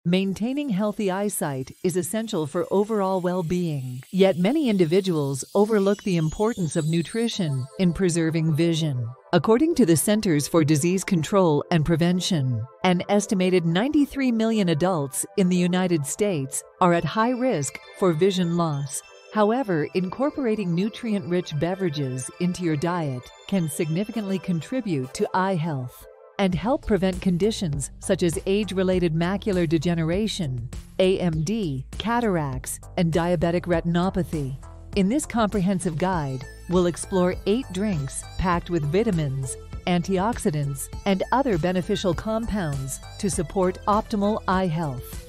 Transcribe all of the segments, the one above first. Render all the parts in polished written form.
Maintaining healthy eyesight is essential for overall well-being, yet many individuals overlook the importance of nutrition in preserving vision. According to the Centers for Disease Control and Prevention, an estimated 93 million adults in the United States are at high risk for vision loss. However, incorporating nutrient-rich beverages into your diet can significantly contribute to eye health and help prevent conditions such as age-related macular degeneration, AMD, cataracts, and diabetic retinopathy. In this comprehensive guide, we'll explore 8 drinks packed with vitamins, antioxidants, and other beneficial compounds to support optimal eye health.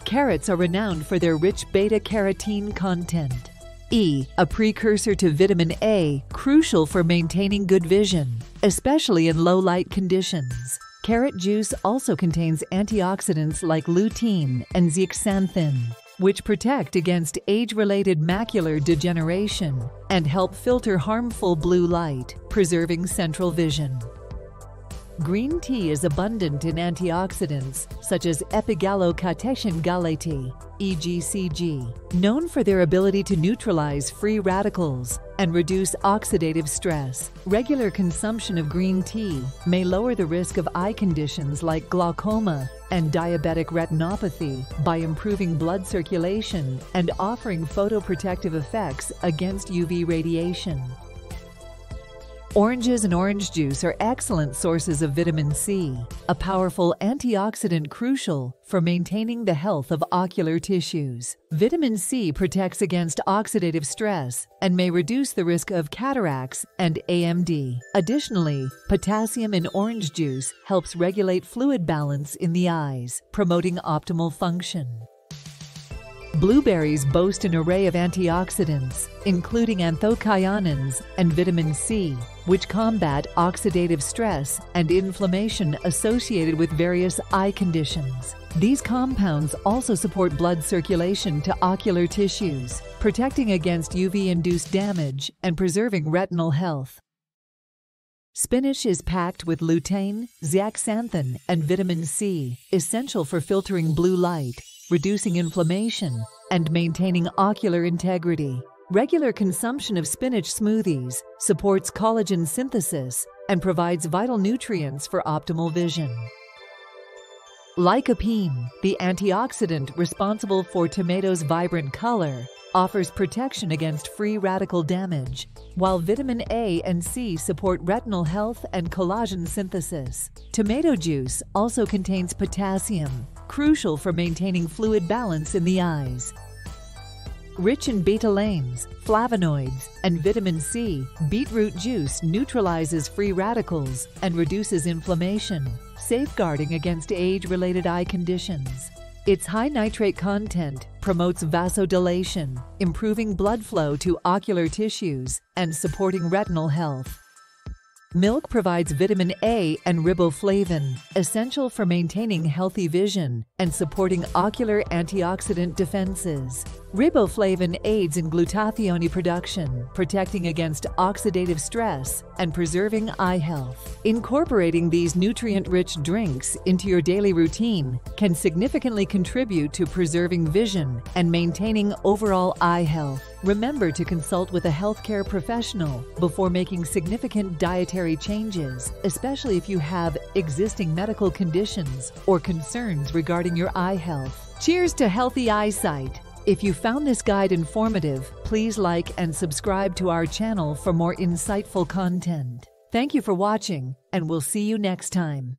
Carrots are renowned for their rich beta-carotene content. E, a precursor to vitamin A, crucial for maintaining good vision, especially in low-light conditions. Carrot juice also contains antioxidants like lutein and zeaxanthin, which protect against age-related macular degeneration and help filter harmful blue light, preserving central vision. Green tea is abundant in antioxidants such as epigallocatechin gallate, EGCG, known for their ability to neutralize free radicals and reduce oxidative stress. Regular consumption of green tea may lower the risk of eye conditions like glaucoma and diabetic retinopathy by improving blood circulation and offering photoprotective effects against UV radiation. Oranges and orange juice are excellent sources of vitamin C, a powerful antioxidant crucial for maintaining the health of ocular tissues. Vitamin C protects against oxidative stress and may reduce the risk of cataracts and AMD. Additionally, potassium in orange juice helps regulate fluid balance in the eyes, promoting optimal function. Blueberries boast an array of antioxidants, including anthocyanins and vitamin C, which combat oxidative stress and inflammation associated with various eye conditions. These compounds also support blood circulation to ocular tissues, protecting against UV-induced damage and preserving retinal health. Spinach is packed with lutein, zeaxanthin, and vitamin C, essential for filtering blue light, reducing inflammation, and maintaining ocular integrity. Regular consumption of spinach smoothies supports collagen synthesis and provides vital nutrients for optimal vision. Lycopene, the antioxidant responsible for tomatoes' vibrant color, offers protection against free radical damage, while vitamin A and C support retinal health and collagen synthesis. Tomato juice also contains potassium, crucial for maintaining fluid balance in the eyes. Rich in betalains, flavonoids, and vitamin C, beetroot juice neutralizes free radicals and reduces inflammation, safeguarding against age-related eye conditions. Its high nitrate content promotes vasodilation, improving blood flow to ocular tissues and supporting retinal health. Milk provides vitamin A and riboflavin, essential for maintaining healthy vision and supporting ocular antioxidant defenses. Riboflavin aids in glutathione production, protecting against oxidative stress and preserving eye health. Incorporating these nutrient-rich drinks into your daily routine can significantly contribute to preserving vision and maintaining overall eye health. Remember to consult with a healthcare professional before making significant dietary changes, especially if you have existing medical conditions or concerns regarding your eye health. Cheers to healthy eyesight! If you found this guide informative, please like and subscribe to our channel for more insightful content. Thank you for watching, and we'll see you next time.